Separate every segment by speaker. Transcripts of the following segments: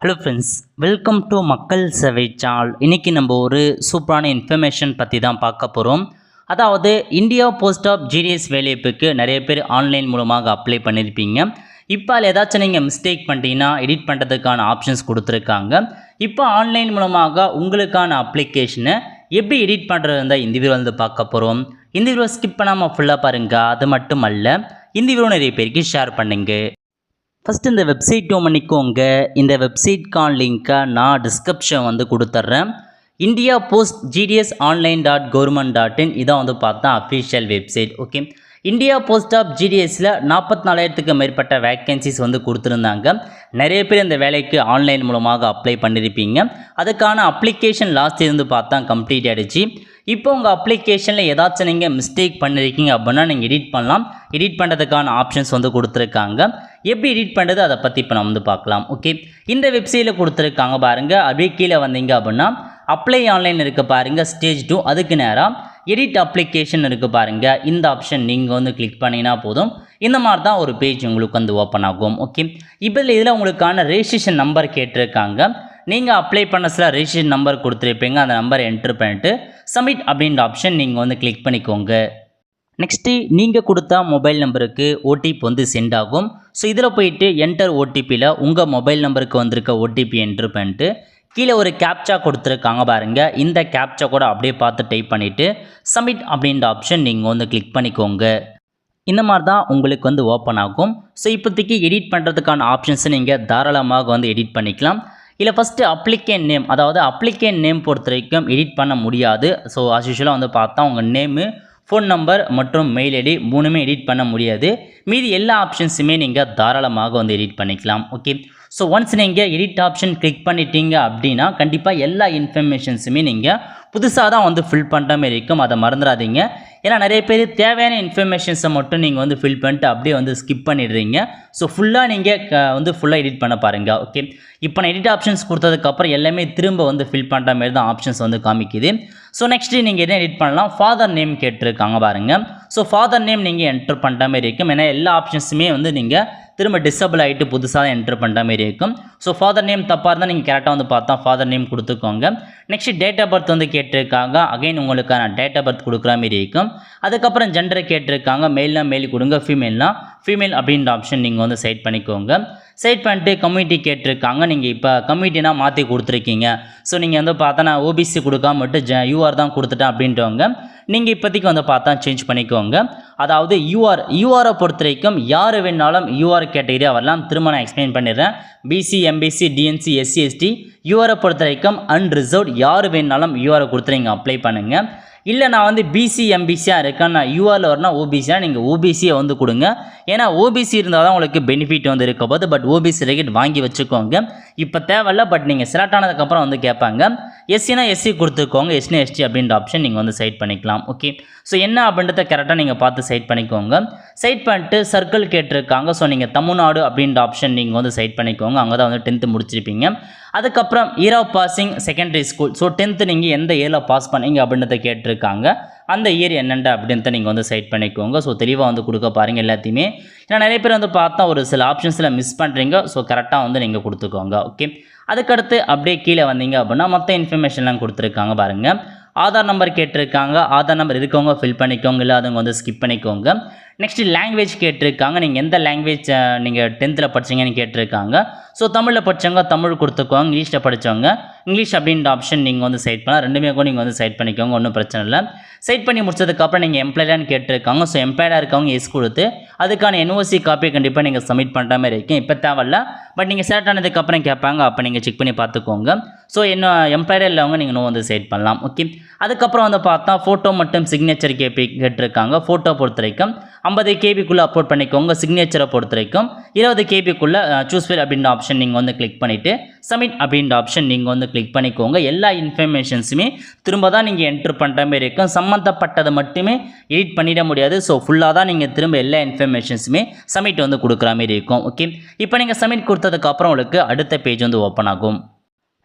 Speaker 1: Hello friends, welcome to மக்கள் சேவை channel. இன்றைக்கி நம்ம ஒரு சூப்பரான இன்ஃபர்மேஷன் பற்றி தான் பார்க்க போகிறோம். அதாவது இந்தியா போஸ்ட் ஆஃப் ஜிடிஎஸ் வேலைவாய்ப்புக்கு நிறைய பேர் ஆன்லைன் மூலமாக அப்ளை பண்ணியிருப்பீங்க. இப்போ அதில் ஏதாச்சும் நீங்கள் மிஸ்டேக் பண்ணிட்டீங்கன்னா எடிட் பண்ணுறதுக்கான ஆப்ஷன்ஸ் கொடுத்துருக்காங்க. இப்போ ஆன்லைன் மூலமாக உங்களுக்கான அப்ளிகேஷனை எப்படி எடிட் பண்ணுறது இந்த வீடியோ வந்து பார்க்க போகிறோம். இந்த வீடியோ ஸ்கிப் பண்ணாமல் ஃபுல்லாக பாருங்கள். அது மட்டும் அல்ல, இந்த வீடியோ நிறைய பேருக்கு ஷேர் பண்ணுங்க. ஃபஸ்ட்டு இந்த வெப்சைட் பண்ணிக்கோங்க. இந்த வெப்சைட்கான லிங்க்கை நான் டிஸ்கிரிப்ஷன் வந்து கொடுத்துட்றேன். இந்தியா போஸ்ட் ஜிடிஎஸ் online.government.in இதான் வந்து பார்த்தா official website. Okay, India post of ஜிடிஎஸில் 44,000க்கு மேற்பட்ட வேக்கன்சிஸ் வந்து கொடுத்துருந்தாங்க. நிறைய பேர் இந்த வேலைக்கு ஆன்லைன் மூலமாக அப்ளை பண்ணியிருப்பீங்க. அதுக்கான அப்ளிகேஷன் லாஸ்ட் இருந்து பார்த்தா கம்ப்ளீட் ஆகிடுச்சு. இப்போ உங்கள் அப்ளிகேஷனில் ஏதாச்சும் நீங்கள் மிஸ்டேக் பண்ணியிருக்கீங்க அப்படின்னா நீங்கள் எடிட் பண்ணலாம். எடிட் பண்ணுறதுக்கான ஆப்ஷன்ஸ் வந்து கொடுத்துருக்காங்க. எப்படி எடிட் பண்ணுறது அதை பற்றி இப்போ நம்ம வந்து பார்க்கலாம். ஓகே, இந்த வெப்சைட்டில் கொடுத்துருக்காங்க பாருங்கள். அப்படியே கீழே வந்தீங்க அப்படின்னா அப்ளை ஆன்லைன் இருக்குது பாருங்கள், ஸ்டேஜ் 2. அதுக்கு நேராக எடிட் அப்ளிகேஷன் இருக்குது பாருங்கள். இந்த ஆப்ஷன் நீங்கள் வந்து கிளிக் பண்ணிங்கன்னா போதும். இந்த மாதிரி தான் ஒரு பேஜ் உங்களுக்கு வந்து ஓப்பன் ஆகும். ஓகே, இப்போ இதில் உங்களுக்கான ரெஜிஸ்ட்ரேஷன் நம்பர் கேட்டிருக்காங்க. நீங்கள் அப்ளை பண்ண சில ரெஜிஸ்ட்ரேஷன் நம்பர் கொடுத்துருப்பீங்க. அந்த நம்பரை என்ட்ரு பண்ணிட்டு சப்மிட் அப்படின்ற ஆப்ஷன் நீங்கள் வந்து கிளிக் பண்ணிக்கோங்க. நெக்ஸ்ட்டு நீங்கள் கொடுத்தா மொபைல் நம்பருக்கு ஓடிபி வந்து சென்ட் ஆகும். ஸோ இதில் போயிட்டு என்டர் ஓடிபியில் உங்கள் மொபைல் நம்பருக்கு வந்திருக்க ஓடிபி என்ட்ரு பண்ணிட்டு கீழே ஒரு கேப்சா கொடுத்துருக்காங்க பாருங்கள். இந்த கேப்சா கூட அப்படியே பார்த்து டைப் பண்ணிவிட்டு சப்மிட் அப்படின்ற ஆப்ஷன் நீங்கள் வந்து கிளிக் பண்ணிக்கோங்க. இந்த மாதிரி தான் உங்களுக்கு வந்து ஓப்பன் ஆகும். ஸோ இப்போதைக்கு எடிட் பண்ணுறதுக்கான ஆப்ஷன்ஸை நீங்கள் தாராளமாக வந்து எடிட் பண்ணிக்கலாம். இல்லை ஃபஸ்ட்டு அப்ளிகேன் நேம், அதாவது அப்ளிகேன் நேம் பொறுத்த வரைக்கும் எடிட் பண்ண முடியாது. ஸோ ஆஸ் யூஷுவலாக வந்து பார்த்தா உங்கள் நேமு, ஃபோன் நம்பர் மற்றும் மெயில் ஐடி மூணுமே எடிட் பண்ண முடியாது. மீதி எல்லா ஆப்ஷன்ஸுமே நீங்கள் தாராளமாக வந்து எடிட் பண்ணிக்கலாம். ஓகே, ஸோ ஒன்ஸ் நீங்கள் எடிட் ஆப்ஷன் கிளிக் பண்ணிட்டீங்க அப்படின்னா கண்டிப்பாக எல்லா இன்ஃபர்மேஷன்ஸுமே நீங்கள் புதுசாக தான் வந்து ஃபில் பண்ணுற மாதிரி இருக்கும். அதை மறந்துடாதீங்க. ஏன்னா நிறைய பேர் தேவையான இன்ஃபர்மேஷன்ஸை மட்டும் நீங்கள் வந்து ஃபில் பண்ணிட்டு அப்படியே வந்து ஸ்கிப் பண்ணிடுறீங்க. ஸோ ஃபுல்லாக நீங்கள் வந்து ஃபுல்லாக எடிட் பண்ண பாருங்கள். ஓகே, இப்போ நான் எடிட் ஆப்ஷன்ஸ் கொடுத்ததுக்கப்புறம் எல்லாமே திரும்ப வந்து ஃபில் பண்ணுற மாதிரி தான் ஆப்ஷன்ஸ் வந்து காமிக்குது. ஸோ நெக்ஸ்ட்டு நீங்கள் என்ன எடிட் பண்ணலாம், ஃபாதர் நேம் கேட்டிருக்காங்க பாருங்கள். ஸோ ஃபாதர் நேம் நீங்கள் என்ட்ரு பண்ணுற மாதிரி இருக்கும். ஏன்னா எல்லா ஆப்ஷன்ஸுமே வந்து நீங்கள் திரும்ப டிசபிள் ஆகிட்டு புதுசாக என்ட்ரு பண்ணுற மாதிரி இருக்கும். ஸோ ஃபாதர் நேம் தப்பாக இருந்தால் நீங்கள் கரெக்டாக வந்து பார்த்தா ஃபாதர் நேம் கொடுத்துக்கோங்க. நெக்ஸ்ட் டேட் ஆஃப் பர்த் வந்து கேட்டிருக்காங்க. அகைன் உங்களுக்கான டேட் ஆஃப் பர்த் கொடுக்குற மாதிரி இருக்கும். அதுக்கப்புறம் ஜெண்டரை கேட்டிருக்காங்க. மேல்னா மேல் கொடுங்க, ஃபீமேல்னா ஃபீமேல் அப்படின்ற ஆப்ஷன் நீங்கள் வந்து செட் பண்ணிக்கோங்க. செட் பண்ணிட்டு கம்யூனிட்டி கேட்டிருக்காங்க. நீங்கள் இப்போ கம்யூனிட்டினா மாற்றி கொடுத்துருக்கீங்க. ஸோ நீங்கள் வந்து பார்த்தா நான் ஓபிசி கொடுக்காம மட்டும் யூஆர் தான் கொடுத்துட்டேன் அப்படின்றவங்க நீங்கள் இப்போதைக்கு வந்து பார்த்தா சேஞ்ச் பண்ணிக்கோங்க. அதாவது யூஆரை பொறுத்த வரைக்கும் யார் வேணாலும் யூஆர் கேட்டகரியாக வரலாம். திரும்ப நான் எக்ஸ்பிளைன் பண்ணிடுறேன். BC, MBC, DNC, SC, ST யூஆரை பொறுத்த வரைக்கும் அன்ரிசர்வ்ட். யார் வேணாலும் யூஆரை கொடுத்து நீங்கள் அப்ளை பண்ணுங்கள். இல்லை நான் வந்து பிசி எம்பிசியாக இருக்கேன், நான் யூஆரில் வரணும் ஓபிசியாக நீங்கள் ஓபிசியை வந்து கொடுங்க. ஏன்னா ஓபிசி இருந்தால் தான் உங்களுக்கு பெனிஃபிட் வந்து இருக்க போது. பட் ஓபிசி ரெக்கெட் வாங்கி வச்சுக்கோங்க. இப்போ தேவையில்ல, பட் நீங்கள் செலக்ட் ஆனதுக்கப்புறம் வந்து கேட்பாங்க. எஸ்சினா எஸ்சி கொடுத்துக்கோங்க, எஸ்னா எஸ்டி அப்படின்ற ஆப்ஷன் நீங்கள் வந்து செட் பண்ணிக்கலாம். ஓகே, ஸோ என்ன அப்படின்றத கரெக்டாக நீங்கள் பார்த்து செட் பண்ணிக்கோங்க. செட் பண்ணிட்டு சர்க்கிள் கேட்டிருக்காங்க. ஸோ நீங்கள் தமிழ்நாடு அப்படின்ற ஆப்ஷன் நீங்கள் வந்து செட் பண்ணிக்கோங்க. அங்கே தான் வந்து 10th முடிச்சிருப்பீங்க. அதுக்கப்புறம் year of passing secondary school. So 10th நீங்கள் எந்த இயரில் பாஸ் பண்ணீங்க அப்படின்றத கேட்டிருக்காங்க. அந்த இயர் என்னென்ன அப்படின்றத நீங்கள் வந்து செட் பண்ணிக்கோங்க. ஸோ தெளிவாக வந்து கொடுக்க பாருங்கள் எல்லாத்தையுமே. ஏன்னா நிறைய பேர் வந்து பார்த்தா ஒரு சில ஆப்ஷன்ஸில் மிஸ் பண்ணுறீங்க. ஸோ கரெக்டாக வந்து நீங்கள் கொடுத்துக்கோங்க. ஓகே, அதுக்கடுத்து அப்படியே கீழே வந்தீங்க அப்படின்னா மற்ற இன்ஃபர்மேஷன்லாம் கொடுத்துருக்காங்க பாருங்கள். ஆதார் நம்பர் கேட்டிருக்காங்க. ஆதார் நம்பர் இருக்கவங்க ஃபில் பண்ணிக்கோங்க, இல்லை அதுங்க வந்து ஸ்கிப் பண்ணிக்கோங்க. நெக்ஸ்ட்டு லாங்குவேஜ் கேட்டிருக்காங்க. நீங்கள் எந்த லாங்குவேஜ் நீங்கள் 10th படிச்சீங்கன்னு கேட்டிருக்காங்க. ஸோ தமிழில் படித்தவங்க தமிழ் கொடுத்துக்கோங்க, இங்கிலீஷில் படித்தவங்க இங்கிலீஷ் அப்படின்ற ஆப்ஷன் நீங்கள் வந்து செட் பண்ணலாம். ரெண்டுமே கூட நீங்கள் வந்து செட் பண்ணிக்கோங்க, ஒன்றும் பிரச்சனை இல்லை. செட் பண்ணி முடிச்சதுக்கப்புறம் நீங்கள் எம்ப்ளாய்டான்னு கேட்டிருக்காங்க. ஸோ எம்ப்ளாய்டாக இருக்கவங்க எஸ் கொடுத்து அதுக்கான என்ஓசி காப்பி கண்டிப்பாக நீங்கள் சப்மிட் பண்ணுற மாதிரி இருக்கும். இப்போ தேவையில்ல, பட் நீங்கள் செலக்ட் ஆனதுக்கப்புறம் கேட்பாங்க, அப்போ நீங்கள் செக் பண்ணி பார்த்துக்கோங்க. ஸோ என்ன எம்ப்ளாய்டாக இல்லவங்க நீங்கள் இன்னும் வந்து செட் பண்ணலாம். ஓகே, அதுக்கப்புறம் வந்து பார்த்தா ஃபோட்டோ மற்றும் சிக்னேச்சர் கேட்டிருக்காங்க. ஃபோட்டோ பொறுத்த வரைக்கும் 50 கேபிக்குள்ளே அப்லோட் பண்ணிக்கோங்க. சிக்னேச்சரை பொறுத்த வரைக்கும் 20 கேபிக்குள்ளே சூஸ் ஃபைல் அப்படின்ற ஆப்ஷன் நீங்கள் வந்து கிளிக் பண்ணிவிட்டு சப்மிட் அப்படின்ற ஆப்ஷன் நீங்கள் வந்து கிளிக் பண்ணிக்கோங்க. எல்லா இன்ஃபர்மேஷன்ஸுமே திரும்ப தான் நீங்கள் என்ட்ரு பண்ணுற மாதிரி இருக்கும். சம்மந்தப்பட்டதை மட்டுமே எடிட் பண்ணிட முடியாது. ஸோ ஃபுல்லாக தான் நீங்கள் திரும்ப எல்லா இன்ஃபர்மேஷன்ஸுமே சப்மிட் வந்து கொடுக்குற மாதிரி இருக்கும். ஓகே, இப்போ நீங்கள் சப்மிட் கொடுத்ததுக்கப்புறம் உங்களுக்கு அடுத்த பேஜ் வந்து ஓப்பன் ஆகும்.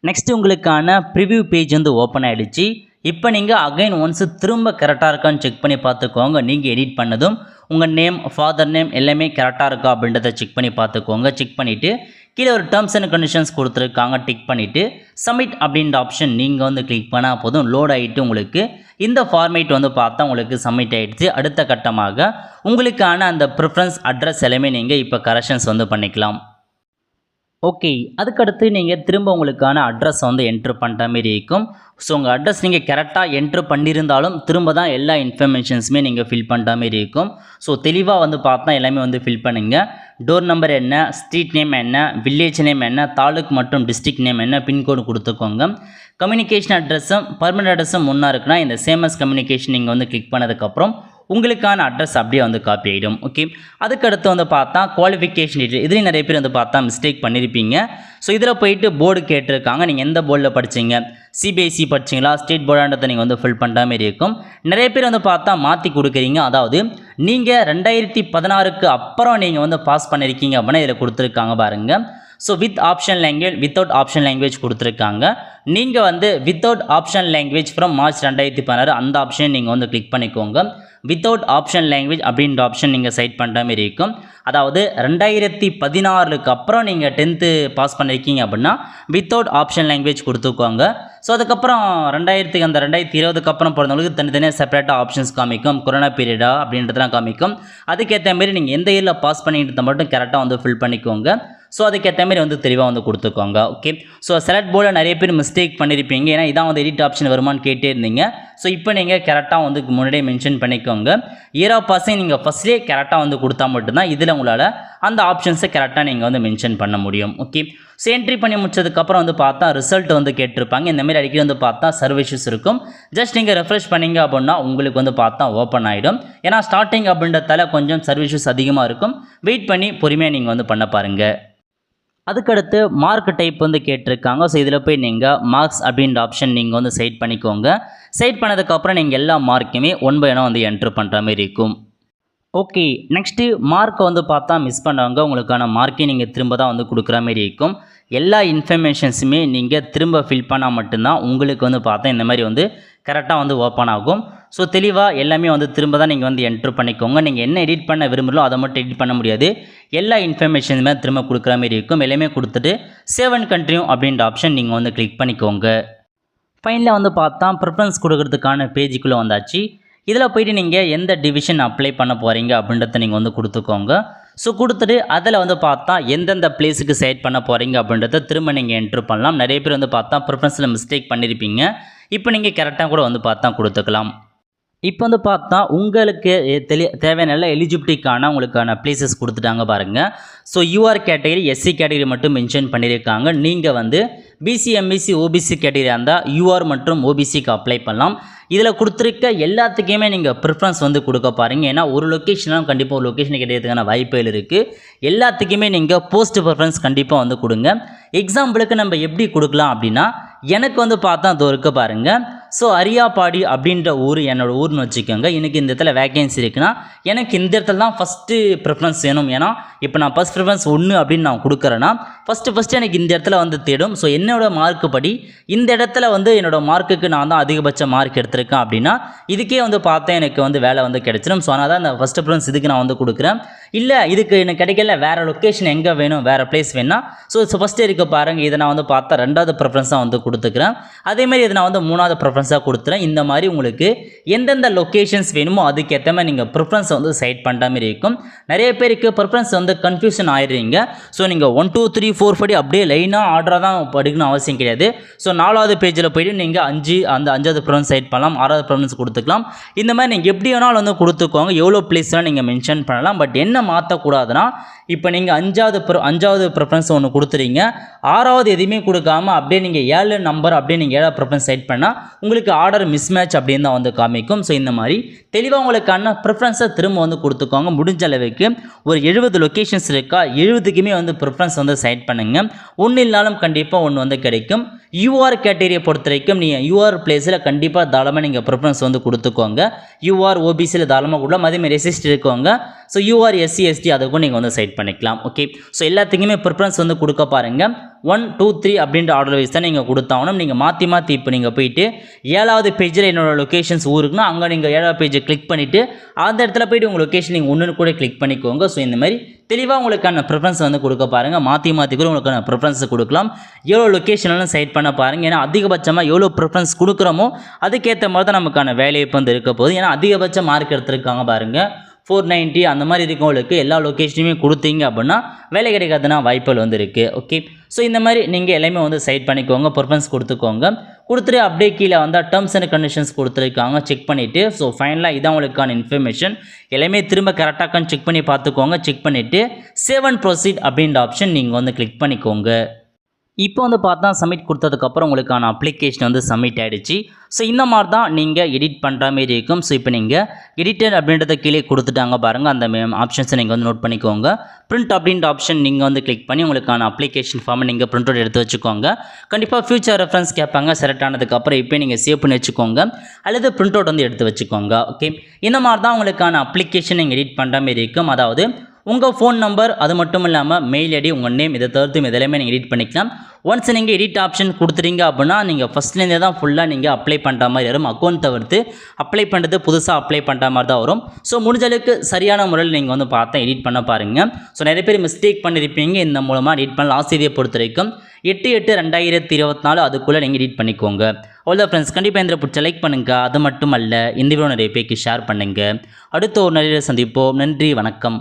Speaker 1: நெக்ஸ்ட்டு உங்களுக்கான ப்ரிவ்யூ பேஜ் வந்து ஓப்பன் ஆகிடுச்சு. இப்போ நீங்கள் அகைன் ஒன்ஸ் திரும்ப கரெக்டாக இருக்கான்னு செக் பண்ணி பார்த்துக்கோங்க. நீங்கள் எடிட் பண்ணதும் உங்கள் நேம், ஃபாதர் நேம் எல்லாமே கரெக்டாக இருக்கா அப்படின்றத செக் பண்ணி பார்த்துக்கோங்க. செக் பண்ணிவிட்டு கீழே ஒரு டேர்ம்ஸ் அண்ட் கண்டிஷன்ஸ் கொடுத்துருக்காங்க, டிக் பண்ணிவிட்டு சப்மிட் அப்படின்ற ஆப்ஷன் நீங்கள் வந்து கிளிக் பண்ணால் போதும். லோட் ஆகிட்டு உங்களுக்கு இந்த ஃபார்மேட் வந்து பார்த்தா உங்களுக்கு சப்மிட் ஆகிடுச்சு. அடுத்த கட்டமாக உங்களுக்கான அந்த ப்ரிஃபரன்ஸ் அட்ரஸ் எல்லாமே நீங்கள் இப்போ கரெக்ஷன்ஸ் வந்து பண்ணிக்கலாம். ஓகே, அதுக்கடுத்து நீங்கள் திரும்ப உங்களுக்கான அட்ரஸ் வந்து என்ட்ரு பண்ணுற மாரி இருக்கும். ஸோ உங்கள் அட்ரஸ் நீங்கள் கரெக்டாக என்ட்ரு பண்ணியிருந்தாலும் திரும்ப தான் எல்லா இன்ஃபர்மேஷன்ஸுமே நீங்கள் ஃபில் பண்ணுற மாரி இருக்கும். ஸோ தெளிவாக வந்து பார்த்தா எல்லாமே வந்து ஃபில் பண்ணுங்கள். டோர் நம்பர் என்ன, ஸ்ட்ரீட் நேம் என்ன, வில்லேஜ் நேம் என்ன, தாலுக் மற்றும் டிஸ்ட்ரிக்ட் நேம் என்ன, பின்கோடு கொடுத்துக்கோங்க. கம்யூனிகேஷன் அட்ரஸும் பர்மனெண்ட் அட்ரஸும் முன்னா இருக்குன்னா இந்த சேமஸ் கம்யூனிகேஷன் நீங்கள் வந்து கிளிக் பண்ணதுக்கப்புறம் உங்களுக்கான அட்ரஸ் அப்படியே வந்து காப்பி ஆகிடும். ஓகே, அதுக்கடுத்து வந்து பார்த்தா குவாலிஃபிகேஷன் டீட்டெயில், இதுலேயும் நிறைய பேர் வந்து பார்த்தா மிஸ்டேக் பண்ணியிருப்பீங்க. ஸோ இதில் போயிட்டு போர்டு கேட்டிருக்காங்க, நீங்கள் எந்த போர்டில் படிச்சிங்க, சிபிஎஸ்சி படிச்சிங்களா, ஸ்டேட் போர்டான்றதை நீங்கள் வந்து ஃபில் பண்ணுற மாதிரி இருக்கும். நிறைய பேர் வந்து பார்த்தா மாற்றி கொடுக்குறீங்க. அதாவது நீங்கள் 2016க்கு அப்புறம் நீங்கள் வந்து பாஸ் பண்ணியிருக்கீங்க அப்படின்னா இதில் கொடுத்துருக்காங்க பாருங்கள். So with option language, without option language கொடுத்துருக்காங்க. நீங்கள் வந்து without option language from March 2016 அந்த ஆப்ஷன் நீங்கள் வந்து கிளிக் பண்ணிக்கோங்க. வித்தவுட் ஆப்ஷன் லாங்குவேஜ் அப்படின்ற ஆப்ஷன் நீங்கள் செட் பண்ணுற மாதிரி இருக்கும். அதாவது 2016க்கு அப்புறம் நீங்கள் 10th பாஸ் பண்ணியிருக்கீங்க அப்படின்னா வித்தவுட் ஆப்ஷன் லாங்குவேஜ் கொடுத்துக்கோங்க. ஸோ அதுக்கப்புறம் 2020க்கு அப்புறம் பிறந்தவங்களுக்கு தனித்தனியாக செப்பரேட்டாக ஆப்ஷன்ஸ் காமிக்கும். கொரோனா பீரியடா அப்படின்றதுலாம் காமிக்கும். அதுக்கேற்ற மாரி நீங்கள் எந்த இயரில் பாஸ் பண்ணிட்டு மட்டும் கரெக்டாக வந்து ஃபில் பண்ணிக்கோங்க. ஸோ அதுக்கேற்ற மாரி வந்து தெளிவாக வந்து கொடுத்துக்கோங்க. ஓகே, ஸோ செலக்ட் போர்டில் நிறைய பேர் மிஸ்டேக் பண்ணியிருப்பீங்க. ஏன்னா இதான் வந்து எடிட் ஆப்ஷன் வருமானு கேட்டே இருந்தீங்க. ஸோ இப்போ நீங்கள் கரெக்டாக வந்து முன்னாடியே மென்ஷன் பண்ணிக்கோங்க. இயர் ஆஃப் பாஸிங் நீங்கள் ஃபஸ்ட்லேயே கரெக்டாக வந்து கொடுத்தா மட்டும்தான் இதில் உங்களால் அந்த ஆப்ஷன்ஸை கரெக்டாக நீங்கள் வந்து மென்ஷன் பண்ண முடியும். ஓகே, ஸோ என்ட்ரி பண்ணி முடிச்சதுக்கப்புறம் வந்து பார்த்தா ரிசல்ட் வந்து கேட்டிருப்பாங்க. இந்தமாரி அடிக்கடி வந்து பார்த்தா சர்வீசஸ் இருக்கும். ஜஸ்ட் நீங்கள் ரெஃப்ரெஷ் பண்ணிங்க அப்படின்னா உங்களுக்கு வந்து பார்த்தா ஓப்பன் ஆகிடும். ஏன்னா ஸ்டார்டிங் அப்படின்றதால கொஞ்சம் சர்வீசஸ் அதிகமாக இருக்கும். வெயிட் பண்ணி பொறுமையாக நீங்கள் வந்து பண்ண பாருங்கள். அதுக்கடுத்து மார்க் டைப் வந்து கேட்டிருக்காங்க. ஸோ இதில் போய் நீங்கள் மார்க்ஸ் அப்படின்ற ஆப்ஷன் நீங்கள் வந்து செட் பண்ணிக்கோங்க. செட் பண்ணதுக்கப்புறம் நீங்கள் எல்லா மார்க்குமே 1 by 1 வந்து என்ட்ரு பண்ணுற மாதிரி இருக்கும். ஓகே, நெக்ஸ்ட்டு மார்க்கை வந்து பார்த்தா மிஸ் பண்ணவங்க உங்களுக்கான மார்க்கே நீங்கள் திரும்ப தான் வந்து கொடுக்குற மாதிரி இருக்கும். எல்லா இன்ஃபர்மேஷன்ஸுமே நீங்கள் திரும்ப ஃபில் பண்ணால் மட்டும்தான் உங்களுக்கு வந்து பார்த்தா இந்த மாதிரி வந்து கரெக்டாக வந்து ஓப்பன் ஆகும். ஸோ தெளிவாக எல்லாமே வந்து திரும்ப தான் நீங்கள் வந்து என்ட்ரு பண்ணிக்கோங்க. நீங்கள் என்ன எடிட் பண்ண விரும்புகிறோ அதை மட்டும் எடிட் பண்ண முடியாது. எல்லா இன்ஃபர்மேஷனுமே திரும்ப கொடுக்குற மாதிரி இருக்கும். எல்லாமே கொடுத்துட்டு சேவ் அண்ட் கண்டினியூ அப்படின்ற ஆப்ஷன் நீங்கள் வந்து கிளிக் பண்ணிக்கோங்க. ஃபைனலாக வந்து பார்த்தா ப்ரிஃபரன்ஸ் கொடுக்கறதுக்கான பேஜுக்குள்ளே வந்தாச்சு. இதில் போய்ட்டு நீங்கள் எந்த டிவிஷன் அப்ளை பண்ண போகிறீங்க அப்படின்றத நீங்கள் வந்து கொடுத்துக்கோங்க. ஸோ கொடுத்துட்டு அதில் வந்து பார்த்தா எந்தெந்த பிளேஸுக்கு செட் பண்ண போகிறீங்க அப்படின்றத திரும்ப நீங்கள் என்ட்ரு பண்ணலாம். நிறைய பேர் வந்து பார்த்தா ப்ரிஃபரன்ஸில் மிஸ்டேக் பண்ணியிருப்பீங்க. இப்போ நீங்கள் கரெக்டாக கூட வந்து பார்த்தா கொடுத்துக்கலாம். இப்போ வந்து பார்த்தா உங்களுக்கு தேவையான நல்ல எலிஜிபிலிட்டிக்கான உங்களுக்கான பிளேசஸ் கொடுத்துட்டாங்க பாருங்கள். So UR category, SC category மட்டும் மென்ஷன் பண்ணியிருக்காங்க. நீங்கள் வந்து பிசி, எம்பிசி, ஓபிசி கேட்டகரி இருந்தால் யூஆர் மற்றும் ஓபிசிக்கு அப்ளை பண்ணலாம். இதில் கொடுத்துருக்க எல்லாத்துக்குமே நீங்கள் ப்ரிஃபரன்ஸ் வந்து கொடுக்க பாருங்கள். ஏன்னா ஒரு லொக்கேஷனாலும் கண்டிப்பாக ஒரு லொக்கேஷன் கிடைக்கிறதுக்கான வாய்ப்புகள் இருக்குது. எல்லாத்துக்குமே நீங்கள் போஸ்ட் ப்ரிஃபரன்ஸ் கண்டிப்பாக வந்து கொடுங்க. எக்ஸாம்பிளுக்கு நம்ம எப்படி கொடுக்கலாம் அப்படின்னா, எனக்கு வந்து பார்த்தா அது இருக்க பாருங்கள். ஸோ அரியாபாடி அப்படின்ற ஊர் என்னோடய ஊர்னு வச்சுக்கோங்க. எனக்கு இந்த இடத்துல வேகன்சி இருக்குன்னா எனக்கு இந்த இடத்துல தான் ஃபஸ்ட்டு ப்ரிஃபரன்ஸ் வேணும். ஏன்னா இப்போ நான் ஃபஸ்ட் ப்ரிஃபரன்ஸ் 1 அப்படின்னு நான் கொடுக்குறேன்னா ஃபஸ்ட்டு எனக்கு இந்த இடத்துல வந்து தேடும். ஸோ என்னோடய மார்க்கு படி இந்த இடத்துல வந்து என்னோடய மார்க்குக்கு நான் தான் அதிகபட்ச மார்க் எடுத்திருக்கேன் அப்படின்னா இதுக்கே வந்து பார்த்தா எனக்கு வந்து வேலை வந்து கிடைச்சிடும். ஸோ அதனால் தான் இந்த ஃபஸ்ட் ப்ரிஃபரன்ஸ் இதுக்கு நான் வந்து கொடுக்குறேன். இல்லை இதுக்கு எனக்கு கிடைக்கல, வேறு லொக்கேஷன் எங்கே வேணும், வேறு பிளேஸ் வேணும்னா ஸோ ஃபஸ்ட்டு இருக்க பாருங்கள். இதை நான் வந்து பார்த்தா 2வது ப்ரிஃபரன்ஸாக வந்து கொடுத்துக்கிறேன். அதேமாதிரி இதை நான் வந்து 3வது ப்ரிஃபரன்ஸாக கொடுத்துறேன். இந்த மாதிரி உங்களுக்கு எந்தெந்த லொக்கேஷன்ஸ் வேணுமோ அதுக்கேற்ற மாதிரி நீங்கள் ப்ரிஃபரன்ஸ் வந்து செட் பண்ணுற மாதிரி இருக்கும். நிறைய பேருக்கு ப்ரிஃபரன்ஸ் வந்து கன்ஃபியூஷன் ஆயிடுறீங்க. ஸோ நீங்கள் 1 2 3 4 5 அப்படியே லைனாக ஆர்டராக தான் படிக்கணும் அவசியம் கிடையாது. ஸோ 4வது பேஜில் போய்ட்டு நீங்கள் 5வது ப்ரிஃபரன்ஸ் செட் பண்ணலாம், 6வது ப்ரிஃபரன்ஸ் கொடுத்துக்கலாம். இந்த மாதிரி நீங்கள் எப்படி வேணாலும் வந்து கொடுத்துக்கோங்க. எவ்வளோ பிளேஸ்லாம் நீங்கள் மென்ஷன் பண்ணலாம். பட் என்ன மாற்றக்கூடாதுன்னா, இப்போ நீங்கள் 5வது ப்ரிஃபரன்ஸ் ஒன்று கொடுத்துறீங்க, 6வது எதுவுமே கொடுக்காம அப்படியே நீங்கள் 7 நம்பர் அப்படியே நீங்கள் 7வது ப்ரிஃபரன்ஸ் செட் பண்ணால் உங்களுக்கு ஆர்டர் மிஸ்மேட்ச் அப்படின்னு தான் வந்து காமிக்கும். ஸோ இந்த மாதிரி தெளிவாக உங்களுக்கான ப்ரிஃபரன்ஸை திரும்ப வந்து கொடுத்துக்கோங்க. முடிஞ்ச அளவுக்கு ஒரு 70 லொக்கேஷன்ஸ் இருக்கா, 70க்குமே வந்து ப்ரிஃபரன்ஸ் வந்து செட் பண்ணுங்கள். ஒன்று இல்லைனாலும் கண்டிப்பாக ஒன்று வந்து கிடைக்கும். யூஆர் கேட்டகரியை பொறுத்த வரைக்கும் நீங்கள் யூஆர் பிளேஸில் கண்டிப்பாக தாராளமாக நீங்கள் ப்ரிஃபரன்ஸ் வந்து கொடுத்துக்கோங்க. யூஆர் ஓபிசியில் தாராளமாக கொடுக்கலாம். அதேமாதிரி எஸ்சிஸ்ட் இருக்கவங்க ஸோ யூஆர் எஸ்சி எஸ்டி அதுக்கும் நீங்கள் வந்து செட் பண்ணிக்கலாம். ஓகே, ஸோ எல்லாத்துக்குமே ப்ரிஃபரன்ஸ் வந்து கொடுக்க பாருங்கள். 1 2 3 அப்படின்ற ஆர்டர் வைஸ் தான் நீங்கள் கொடுத்தாகணும். நீங்கள் மாற்றி இப்போ நீங்கள் போயிட்டு 7வது பேஜில் என்னோட லொக்கேஷன்ஸ் ஊருக்குன்னா அங்கே நீங்கள் 7வது பேஜை கிளிக் பண்ணிவிட்டு அந்த இடத்துல போய்ட்டு உங்கள் லொக்கேஷன் நீங்கள் ஒன்று கூட கிளிக் பண்ணிக்கோங்க. ஸோ இந்த மாதிரி தெளிவாக உங்களுக்கான ப்ரிஃபரன்ஸ் வந்து கொடுக்க பாருங்கள். மாற்றி கூட உங்களுக்கான ப்ரிஃபரன்ஸ் கொடுக்கலாம். எவ்வளோ லொக்கேஷனாலும் செட் பண்ண பாருங்கள். ஏன்னா அதிகபட்சமாக எவ்வளோ ப்ரிஃபரன்ஸ் கொடுக்குறோமோ அதுக்கேற்ற மாதிரி தான் நமக்கான வேலை இப்போ வந்து இருக்க போகுது. ஏன்னா அதிகபட்ச மார்க் எடுத்திருக்காங்க பாருங்கள், 490 அந்த மாதிரி இருக்கவங்களுக்கு எல்லா லொக்கேஷனையுமே கொடுத்தீங்க அப்படின்னா வேலை கிடைக்காதுன்னா வாய்ப்புகள் வந்து இருக்குது. ஓகே, ஸோ இந்த மாதிரி நீங்கள் எல்லாமே வந்து சைட் பண்ணிக்கோங்க, ப்ரிஃபரன்ஸ் கொடுத்துக்கோங்க. கொடுத்துட்டு அப்படியே கீழே வந்தால் டேர்ம்ஸ் அண்ட் கண்டிஷன்ஸ் கொடுத்துருக்காங்க, செக் பண்ணிவிட்டு ஸோ ஃபைனலாக இதான் உங்களுக்கான இன்ஃபர்மேஷன். எல்லாமே திரும்ப கரெக்டாக செக் பண்ணி பார்த்துக்கோங்க. செக் பண்ணிவிட்டு சேவ் அண்ட் ப்ரொசீட் அப்படின்ற ஆப்ஷன் நீங்கள் வந்து கிளிக் பண்ணிக்கோங்க. இப்போ வந்து பார்த்தா சப்மிட் கொடுத்ததுக்கப்புறம் உங்களுக்கான அப்ளிகேஷன் வந்து சப்மிட் ஆகிடுச்சு. ஸோ இந்த மாதிரி தான் நீங்கள் எடிட் பண்ணுற மாரி இருக்கும். ஸோ இப்போ நீங்கள் எடிட்டர் அப்படின்றத கீழே கொடுத்துட்டாங்க பாருங்கள், அந்த ஆப்ஷன்ஸை நீங்கள் வந்து நோட் பண்ணிக்கோங்க. பிரிண்ட் அப்படின்ற ஆப்ஷன் நீங்கள் வந்து கிளிக் பண்ணி உங்களுக்கான அப்ளிகேஷன் ஃபார்மை நீங்கள் பிரிண்ட் அவுட் எடுத்து வச்சுக்கோங்க. கண்டிப்பாக ஃபியூச்சர் ரெஃபரன்ஸ் கேட்பாங்க. செலக்ட் ஆனதுக்கப்புறம் இப்போ நீங்கள் சேவ் பண்ணி வச்சுக்கோங்க அல்லது பிரிண்ட் அவுட் வந்து எடுத்து வச்சுக்கோங்க. ஓகே, இந்த மாதிரி தான் உங்களுக்கான அப்ளிகேஷன் நீங்கள் எடிட் பண்ணுற மாரி இருக்கும். அதாவது உங்கள் ஃபோன் நம்பர், அது மட்டும் இல்லாமல் மெயில் ஐடி, உங்கள் நேம், இதை தவிர்த்து இதெல்லாமே நீங்கள் எடிட் பண்ணிக்கலாம். ஒன்ஸ் நீங்கள் எடிட் ஆப்ஷன் கொடுத்துறீங்க அப்படின்னா நீங்கள் ஃபஸ்ட்லேருந்தே தான் ஃபுல்லாக நீங்கள் அப்ளை பண்ணுற மாதிரி வரும். அக்கௌண்ட் தவிர்த்து அப்ளை பண்ணுறது புதுசாக அப்ளை பண்ணுற மாதிரி தான் வரும். ஸோ முடிஞ்சளவுக்கு சரியான முறையில் நீங்கள் வந்து பார்த்தா எடிட் பண்ண பாருங்கள். ஸோ நிறைய பேர் மிஸ்டேக் பண்ணியிருப்பீங்க. இந்த மூலமாக எடிட் பண்ண லாஸ்ட் தேதியை பொறுத்த வரைக்கும் 8/8/2024 அதுக்குள்ளே நீங்கள் எடிட் பண்ணிக்கோங்க. அவ்வளோ ஃப்ரெண்ட்ஸ், கண்டிப்பாக இந்த பிடிச்ச லைக் பண்ணுங்கள். அது மட்டும் அல்ல, இந்த வீடியோ நிறைய பேருக்கு ஷேர் பண்ணுங்கள். அடுத்த ஒரு நல்ல சந்திப்போம். நன்றி, வணக்கம்.